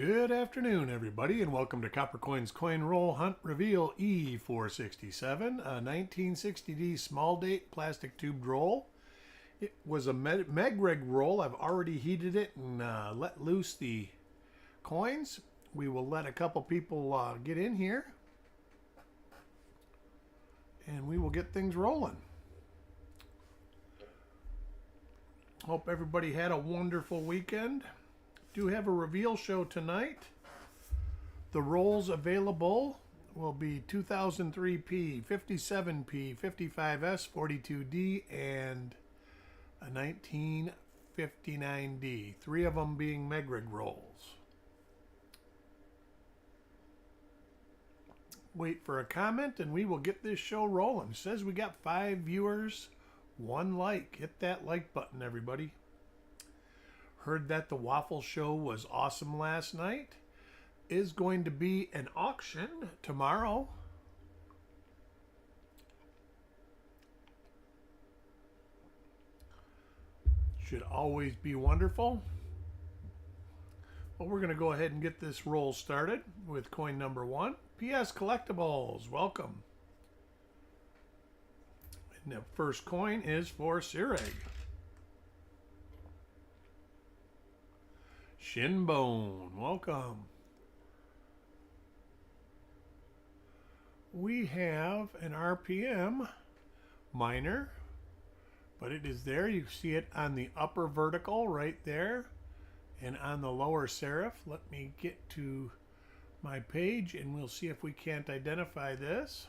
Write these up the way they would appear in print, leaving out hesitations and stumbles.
Good afternoon, everybody, and welcome to Copper Coins Coin Roll Hunt Reveal E467, a 1960D small date plastic tubed roll. It was a Mehgrig roll. I've already heated it and let loose the coins. We will let a couple people get in here, and we will get things rolling. Hope everybody had a wonderful weekend. Do have a reveal show tonight. The rolls available will be 2003P, 57P, 55S, 42D, and a 1959D. Three of them being Mehgrig rolls. Wait for a comment and we will get this show rolling. It says we got 5 viewers, 1 like. Hit that like button, everybody. Heard that the waffle show was awesome last night. Is going to be an auction tomorrow. Should always be wonderful. Well, we're going to go ahead and get this roll started with coin number 1. PS Collectibles, welcome. And the first coin is for Eric. Shinbone, welcome. We have an RPM minor, but it is there. You see it on the upper vertical right there and on the lower serif. Let me get to my page and we'll see if we can't identify this.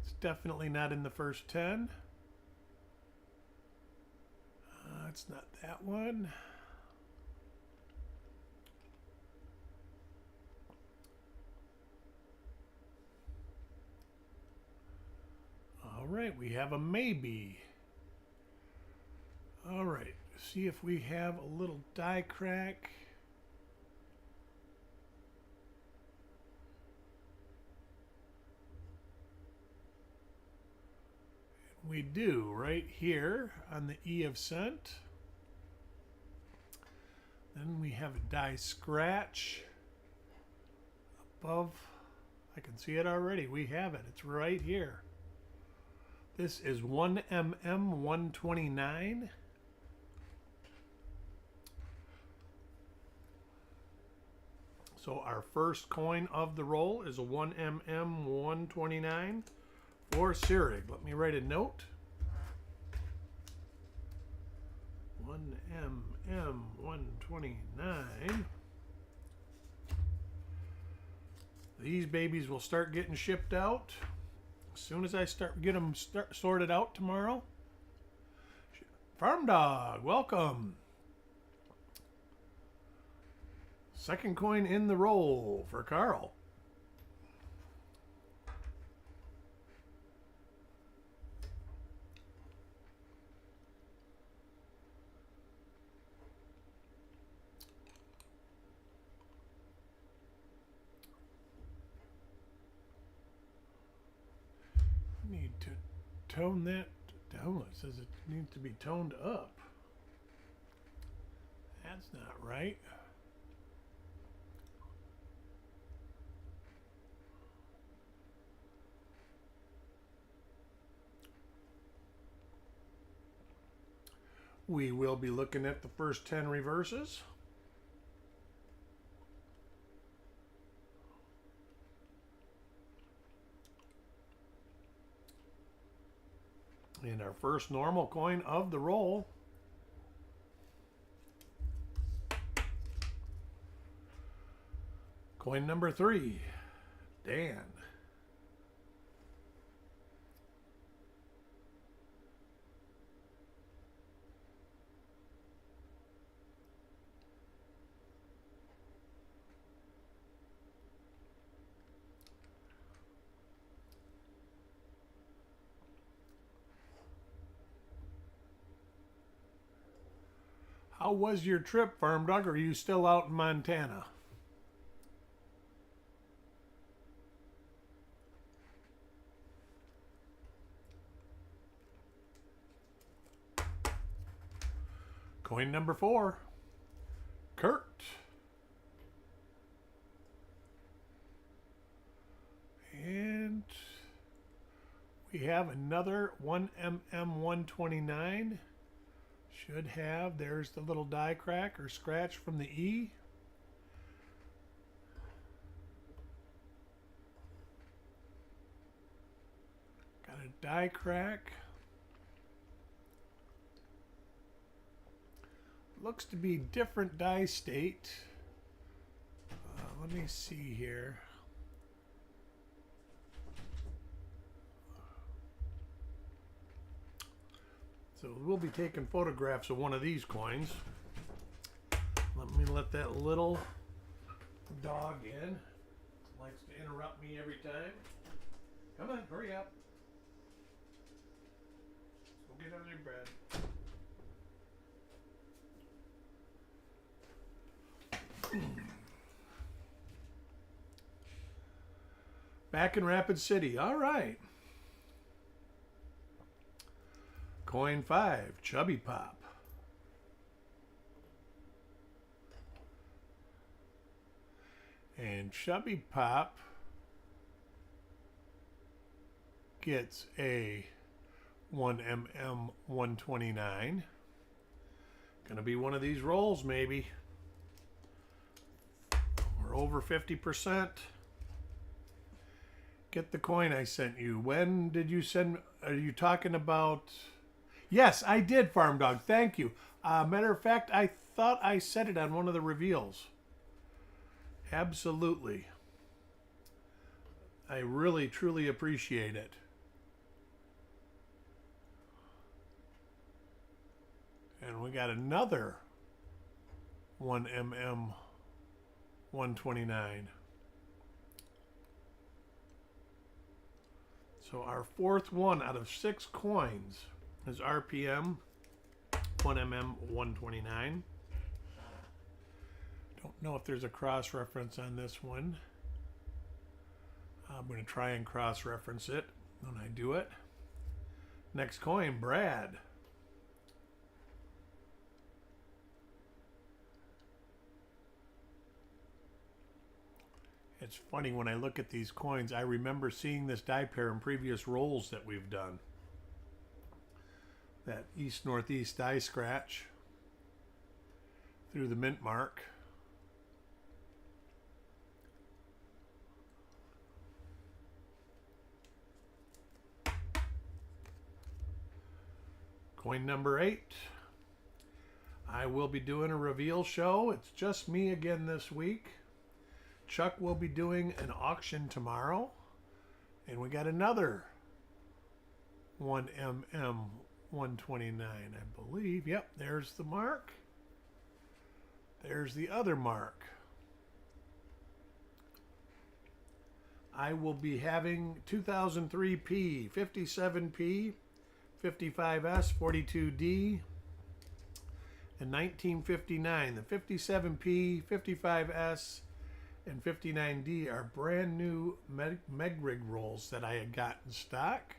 It's definitely not in the first 10. It's not that one. All right, we have a maybe. All right, see if we have a little die crack. We do right here on the E of cent. Then we have a die scratch above. I can see it already. We have it. It's right here. This is 1mm 129. So our first coin of the roll is a 1mm 129 for Eric. Let me write a note. 1mm 129. These babies will start getting shipped out as soon as I get them sorted out tomorrow. Farm Dog, welcome. Second coin in the roll for Carl. Need to tone that down. It says it needs to be toned up. That's not right. We will be looking at the first 10 reverses. And our first normal coin of the roll. Coin number 3, Dan. How was your trip, Farm Dog? Are you still out in Montana? Coin number 4, Kurt. We have another 1mm129. Should have, there's the little die crack or scratch from the E. Got a die crack. Looks to be different die state. Let me see here. So we'll be taking photographs of one of these coins. Let me let that little dog in. Likes to interrupt me every time. Come on, hurry up. Go get on your bread. Back in Rapid City. All right. Coin 5, Chubby Pop. And Chubby Pop gets a 1mm129. Gonna be one of these rolls, maybe. We're over 50%. Get the coin I sent you. When did you send? Are you talking about? Yes, I did, Farm Dog. Thank you. Matter of fact, I thought I said it on one of the reveals. Absolutely. I really, truly appreciate it. And we got another 1mm129. So our fourth one out of 6 coins is RPM 1mm129. Don't know if there's a cross reference on this one. I'm going to try and cross reference it when I do it. Next coin, Brad. It's funny when I look at these coins, I remember seeing this die pair in previous rolls that we've done. That east-northeast die scratch through the mint mark. Coin number 8. I will be doing a reveal show. It's just me again this week. Chuck will be doing an auction tomorrow. And we got another 1mm129, I believe. Yep, there's the mark. There's the other mark. I will be having 2003P, 57P, 55S, 42D, and 1959. The 57P, 55S, and 59D are brand new Mehgrig rolls that I had got in stock.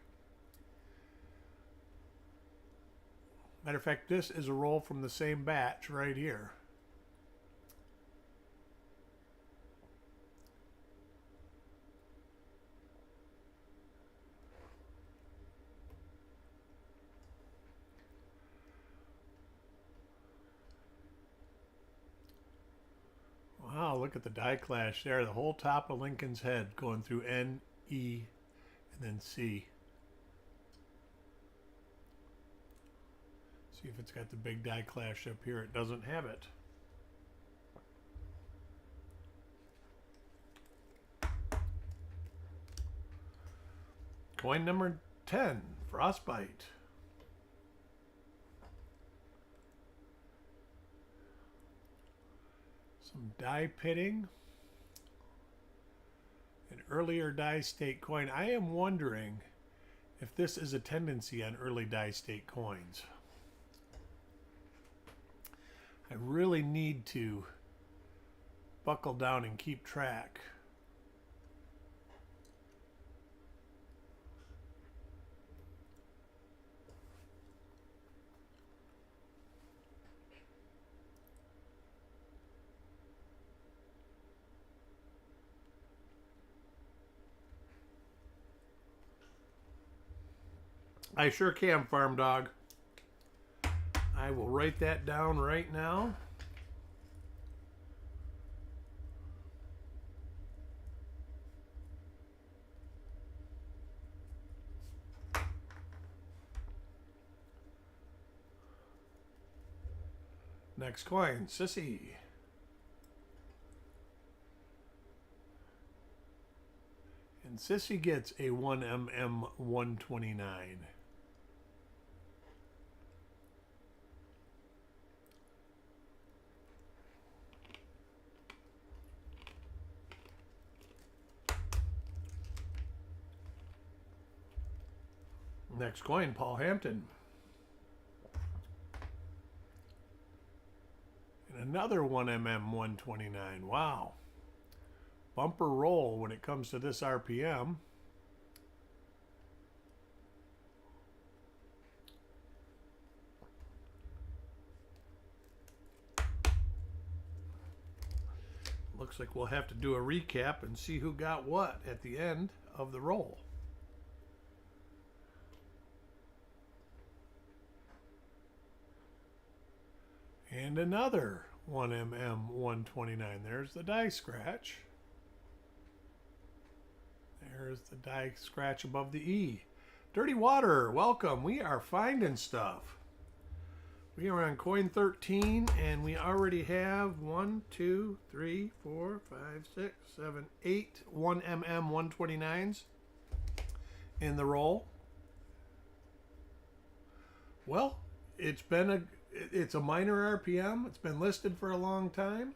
Matter of fact, this is a roll from the same batch right here. Wow, look at the die clash there. The whole top of Lincoln's head going through N, E, and then C. See if it's got the big die clash up here. It doesn't have it. Coin number 10, Frostbite. Some die pitting. An earlier die state coin. I am wondering if this is a tendency on early die state coins. I really need to buckle down and keep track. I sure can, Farm Dog. I will write that down right now. Next coin, Sissy. And Sissy gets a 1mm 129. Next coin, Paul Hampton. And another 1mm 129. Wow. Bumper roll when it comes to this RPM. Looks like we'll have to do a recap and see who got what at the end of the roll. And another 1mm 129. There's the die scratch. There's the die scratch above the E. Dirty Water, welcome. We are finding stuff. We are on coin 13, and we already have 1, 2, 3, 4, 5, 6, 7, 8 1mm 129s in the roll. Well, it's a minor RPM. It's been listed for a long time,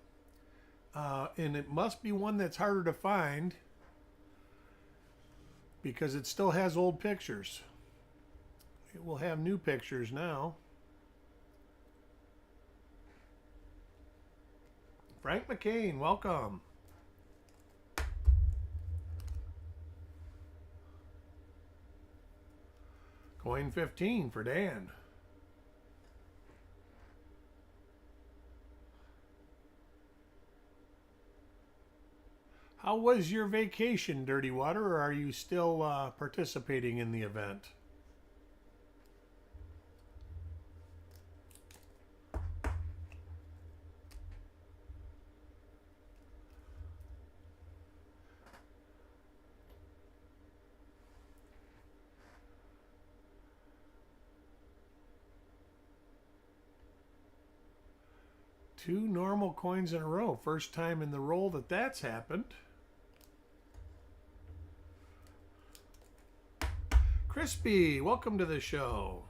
and it must be one that's harder to find because it still has old pictures. It will have new pictures now. Frank McCain, welcome. Coin 15 for Dan. How was your vacation, Dirty Water, or are you still participating in the event? Two normal coins in a row. First time in the roll that's happened. Crispy, welcome to the show.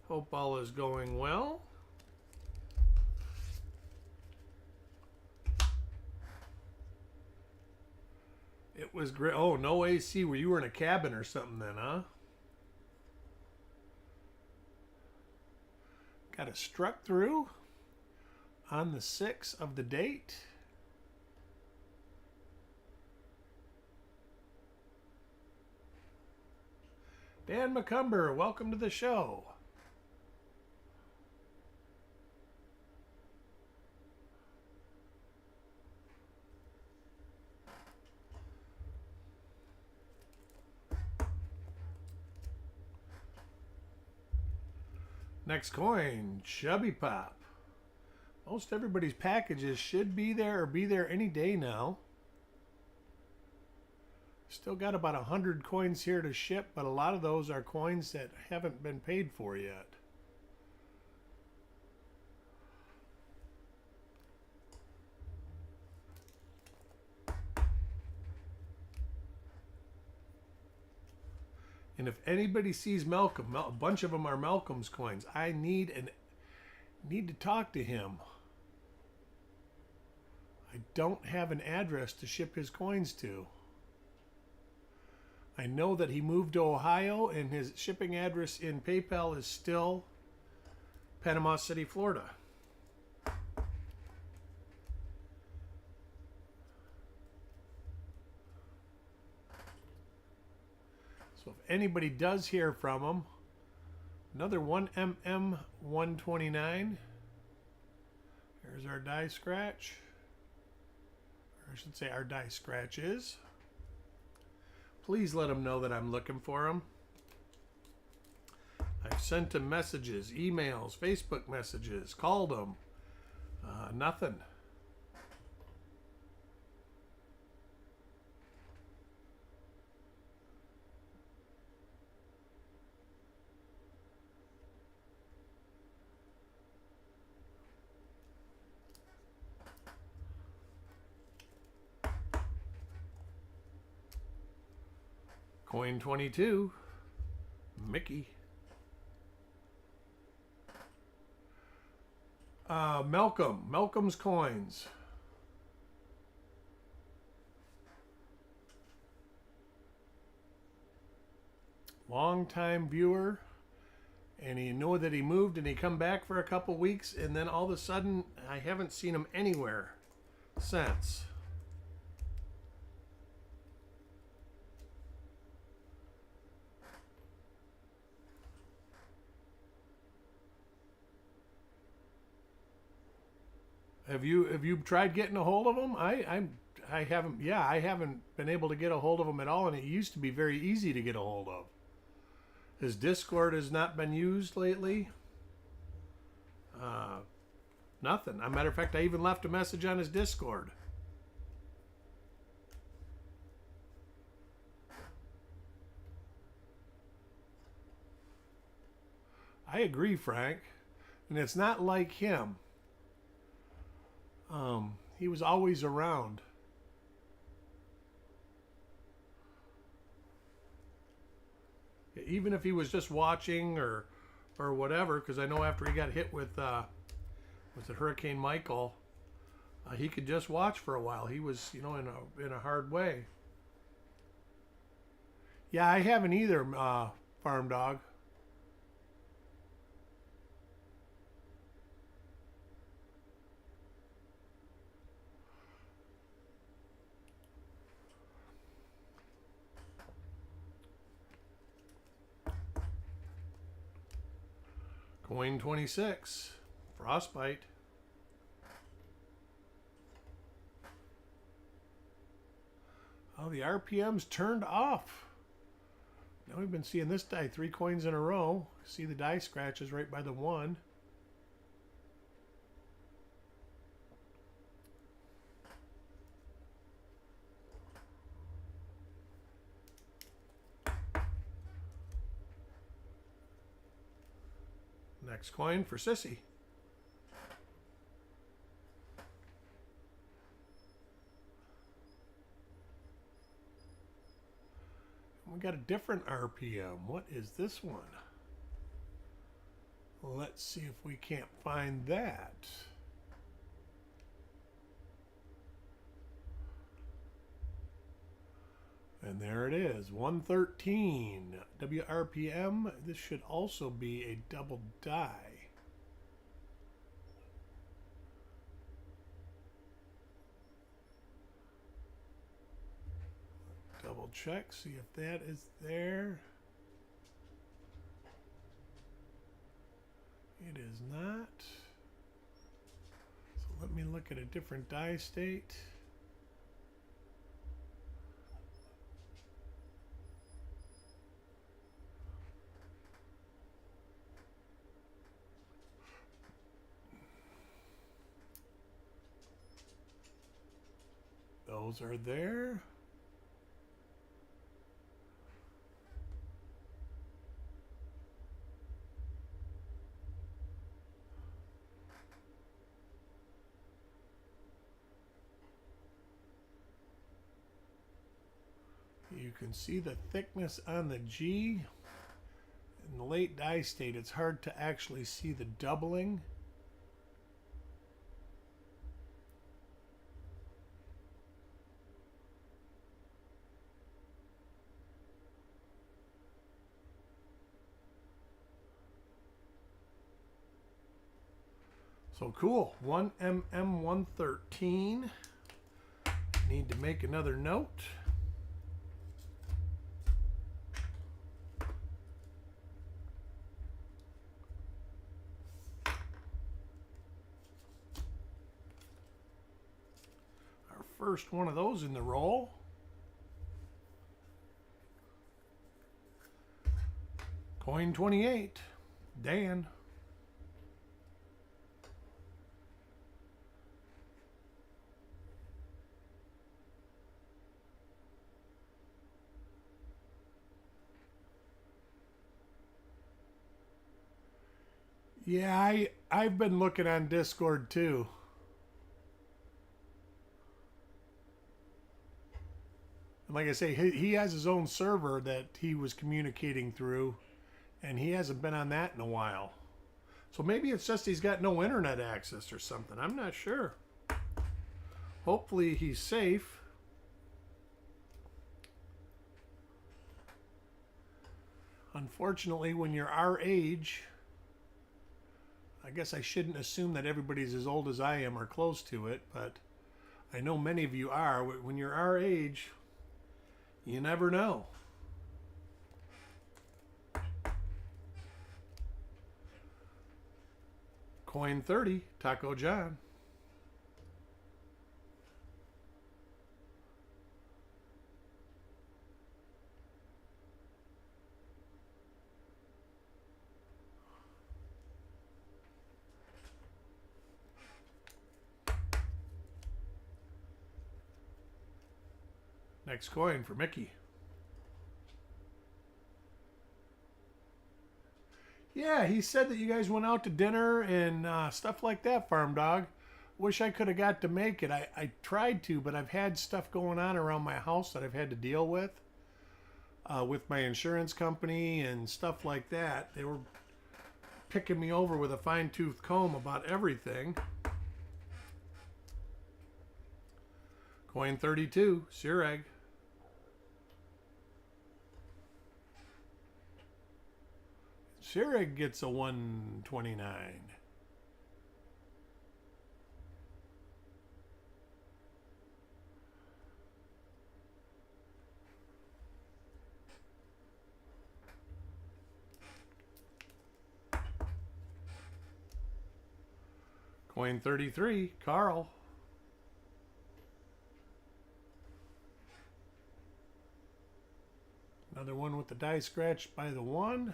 Hope all is going well. It was great. Oh, no AC. Were you in a cabin or something then, huh? Got a struck through on the 6th of the date. Dan McCumber, welcome to the show. Next coin, Chubby Pop. Most everybody's packages should be there or be there any day now. Still got about 100 coins here to ship, but a lot of those are coins that haven't been paid for yet. And if anybody sees Malcolm, a bunch of them are Malcolm's coins. I need to talk to him. I don't have an address to ship his coins to. I know that he moved to Ohio and his shipping address in PayPal is still Panama City, Florida. So if anybody does hear from him, another 1mm 129. There's our die scratch. Or I should say our die scratches. Please let them know that I'm looking for them. I've sent him messages, emails, Facebook messages, called him. Nothing. Coin 22, Mickey. Malcolm's coins. Long-time viewer, and you know that he moved and he come back for a couple weeks, and then all of a sudden I haven't seen him anywhere since. Have you tried getting a hold of him? I haven't. Yeah, I haven't been able to get a hold of him at all, and it used to be very easy to get a hold of. His Discord has not been used lately. Nothing. As a matter of fact, I even left a message on his Discord. I agree, Frank. And it's not like him. He was always around. Even if he was just watching or whatever, because I know after he got hit with it Hurricane Michael, he could just watch for a while. He was, in a hard way. Yeah, I haven't either, Farm Dog. Coin 26, Frostbite. Oh, the RPM's turned off. Now we've been seeing this die 3 coins in a row. See the die scratches right by the 1. Next coin for Sissy. We got a different RPM. What is this one? Let's see if we can't find that. And there it is, 113 WRPM. This should also be a double die. Double check, see if that is there. It is not. So let me look at a different die state. Those are there. You can see the thickness on the G. In the late die state, it's hard to actually see the doubling. So cool, 1mm113. Need to make another note. Our first one of those in the roll. Coin 28. Dan. Yeah, I've been looking on Discord too. And like I say, he has his own server that he was communicating through, and he hasn't been on that in a while. So maybe it's just he's got no internet access or something. I'm not sure. Hopefully he's safe. Unfortunately, when you're our age, I guess I shouldn't assume that everybody's as old as I am or close to it, but I know many of you are. When you're our age, you never know. Coin 30, Taco John. Next coin for Mickey. Yeah, he said that you guys went out to dinner and stuff like that, Farm Dog. Wish I could have got to make it. I tried to, but I've had stuff going on around my house that I've had to deal with my insurance company and stuff like that. They were picking me over with a fine-tooth comb about everything. Coin 32, Sireg. Sireg gets a 129. Coin 33, Carl. Another one with the die scratched by the 1,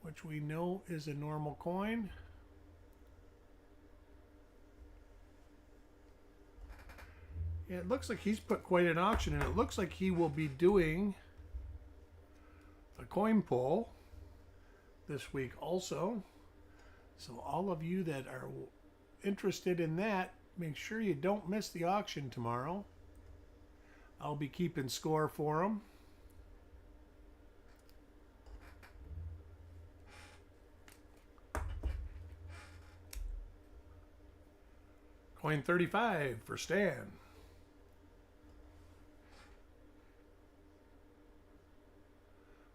which we know is a normal coin. Yeah, it looks like he's put quite an auction, and it looks like he will be doing a coin pull this week also. So all of you that are interested in that, make sure you don't miss the auction tomorrow. I'll be keeping score for them. Coin 35 for Stan.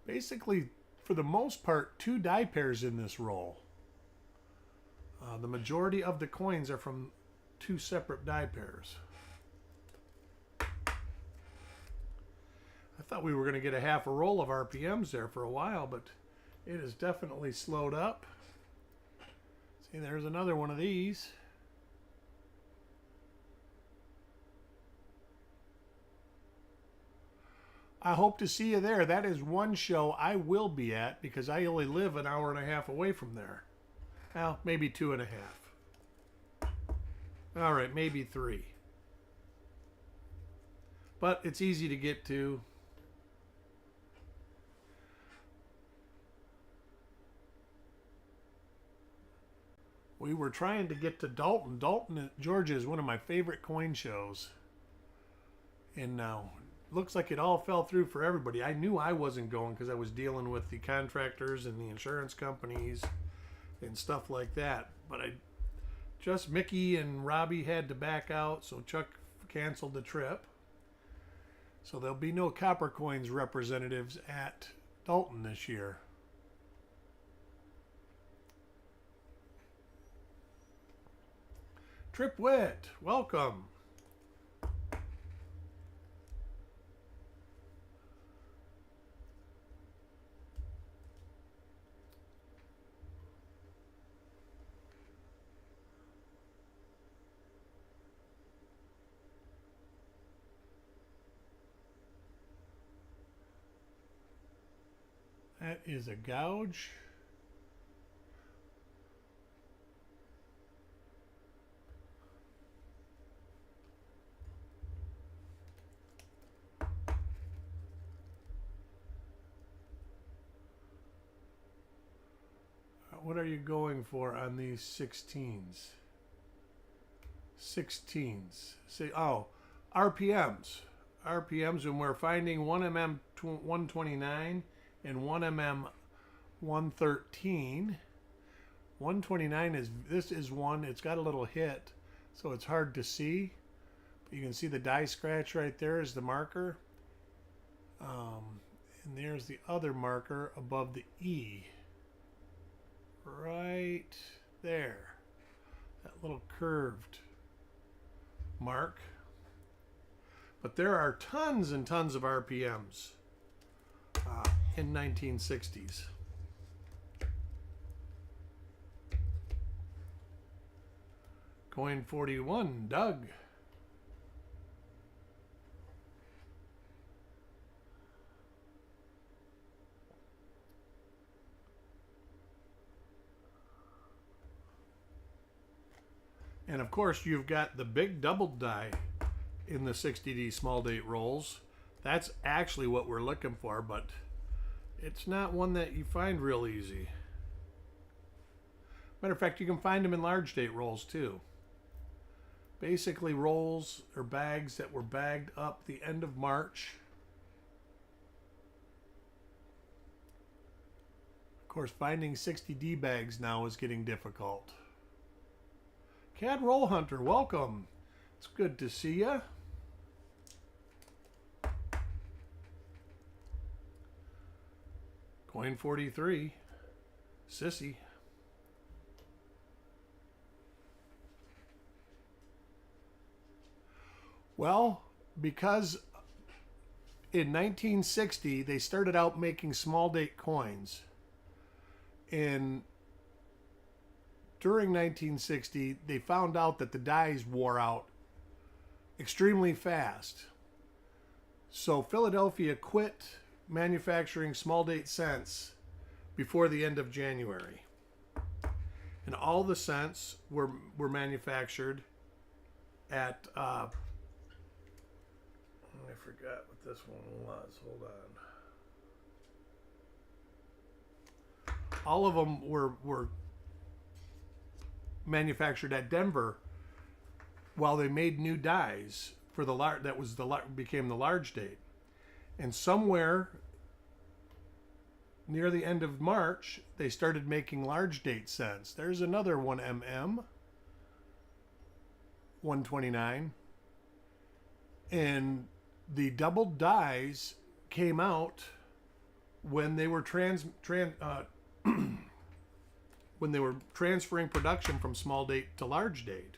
Basically, for the most part, 2 die pairs in this roll. The majority of the coins are from 2 separate die pairs. I thought we were going to get a half a roll of RPMs there for a while, but it has definitely slowed up. See, there's another one of these. I hope to see you there. That is one show I will be at because I only live an hour and a half away from there. Well, maybe 2.5. All right, maybe 3. But it's easy to get to. We were trying to get to Dalton. Dalton, Georgia is one of my favorite coin shows. And now looks like it all fell through for everybody. I knew I wasn't going because I was dealing with the contractors and the insurance companies and stuff like that. But just Mickey and Robbie had to back out, so Chuck canceled the trip. So there'll be no Copper Coins representatives at Dalton this year. Trip Wit, welcome. That is a gouge. What are you going for on these 16s? 16s. Say, oh, RPMs. RPMs, and we're finding 1mm 129 and 1mm 113. 129 is, this is one, it's got a little hit, so it's hard to see. But you can see the die scratch right there is the marker. And there's the other marker above the E. Right there. That little curved mark. But there are tons and tons of RPMs in 1960s. Coin 41, Doug. And of course, you've got the big double die in the 60D small date rolls. That's actually what we're looking for, but it's not one that you find real easy. Matter of fact, you can find them in large date rolls too. Basically rolls or bags that were bagged up the end of March. Of course, finding 60D bags now is getting difficult. Cad Roll Hunter, welcome. It's good to see ya. Coin 43, Sissy. Well, because in 1960 they started out making small date coins, and during 1960 they found out that the dies wore out extremely fast. So Philadelphia quit manufacturing small date cents before the end of January, and all the cents were manufactured at I forgot what this one was. Hold on. All of them were manufactured at Denver while they made new dies for the large, that was became the large date. And somewhere near the end of March, they started making large date cents. There's another 1mm 129, and the double dies came out when they were when they were transferring production from small date to large date.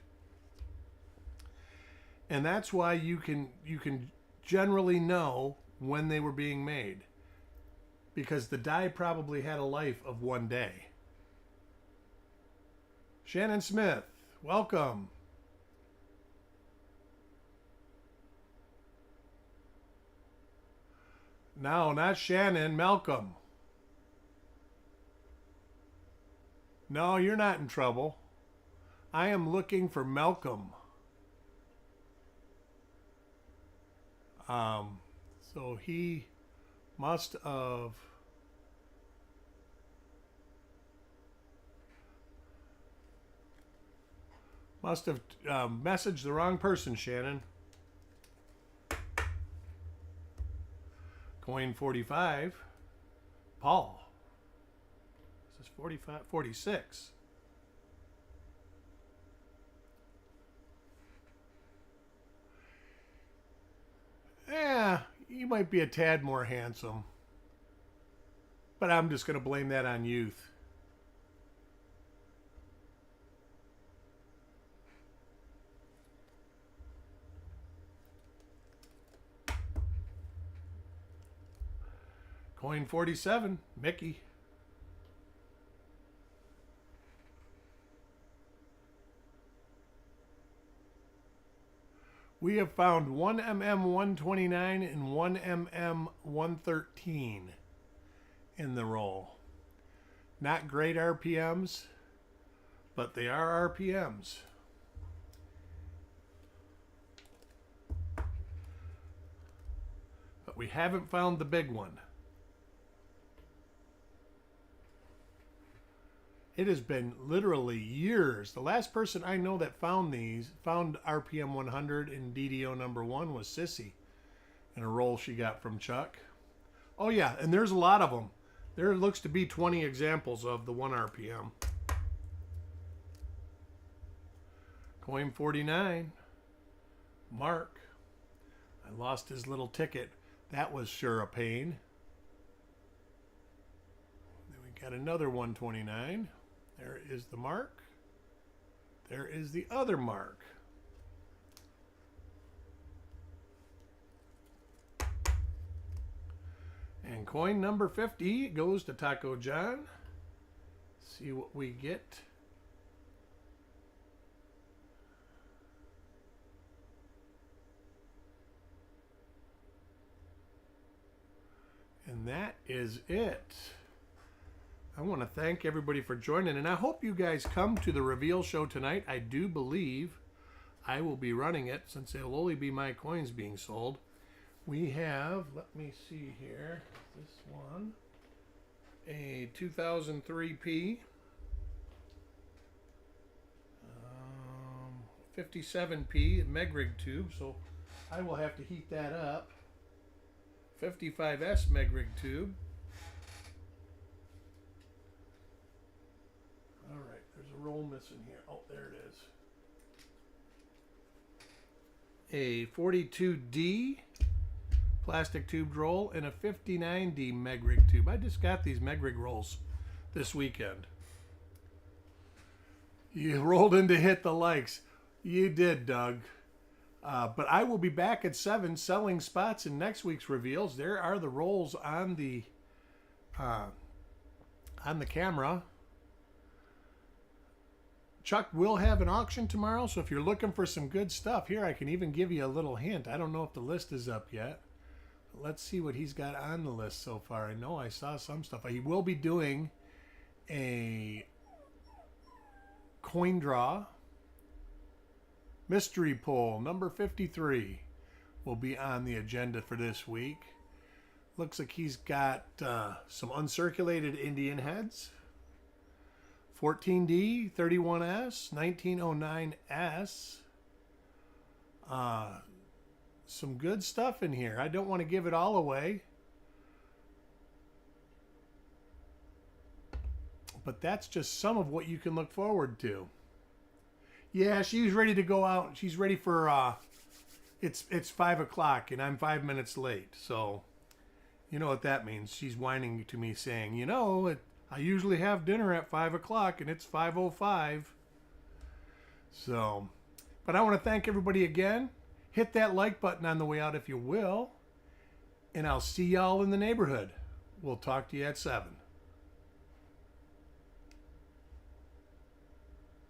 And that's why you can generally know when they were being made, because the die probably had a life of one day. Shannon Smith, welcome. No, not Shannon, Malcolm. No, you're not in trouble. I am looking for Malcolm. So he must have messaged the wrong person, Shannon. Coin 45, Paul. This is 45, 46. Yeah, you might be a tad more handsome, but I'm just going to blame that on youth. Coin 47, Mickey. We have found 1mm 129 and 1mm 113 in the roll. Not great RPMs, but they are RPMs. But we haven't found the big one. it has been literally years. The last person I know that found RPM 100 in DDO number 1 was Sissy, in a roll she got from Chuck. Oh yeah, and there's a lot of them. There looks to be 20 examples of the 1 RPM. Coin 49. Mark. I lost his little ticket. That was sure a pain. Then we got another 129. There is the mark. There is the other mark. And coin number 50 goes to Taco John. See what we get. And that is it. I want to thank everybody for joining, and I hope you guys come to the reveal show tonight. I do believe I will be running it, since it'll only be my coins being sold. We have, let me see here, this one, a 2003P, 57P Mehgrig tube, so I will have to heat that up. 55S Mehgrig tube. All right, there's a roll missing here. Oh, there it is. A 42D plastic tube roll and a 59D Mehgrig tube. I just got these Mehgrig rolls this weekend. You rolled in to hit the likes. You did, Doug. But I will be back at 7 selling spots in next week's reveals. There are the rolls on the camera. Chuck will have an auction tomorrow, so if you're looking for some good stuff, here I can even give you a little hint. I don't know if the list is up yet. But let's see what he's got on the list so far. I know I saw some stuff. He will be doing a coin draw. Mystery pull number 53 will be on the agenda for this week. Looks like he's got some uncirculated Indian heads. 14D, 31S, 1909S. Some good stuff in here. I don't want to give it all away, but that's just some of what you can look forward to. Yeah, she's ready to go out. She's ready for, it's 5 o'clock and I'm 5 minutes late. So, you know what that means. She's whining to me saying, you know, I usually have dinner at 5 o'clock and it's 5:05. So, but I want to thank everybody again. Hit that like button on the way out if you will. And I'll see y'all in the neighborhood. We'll talk to you at 7.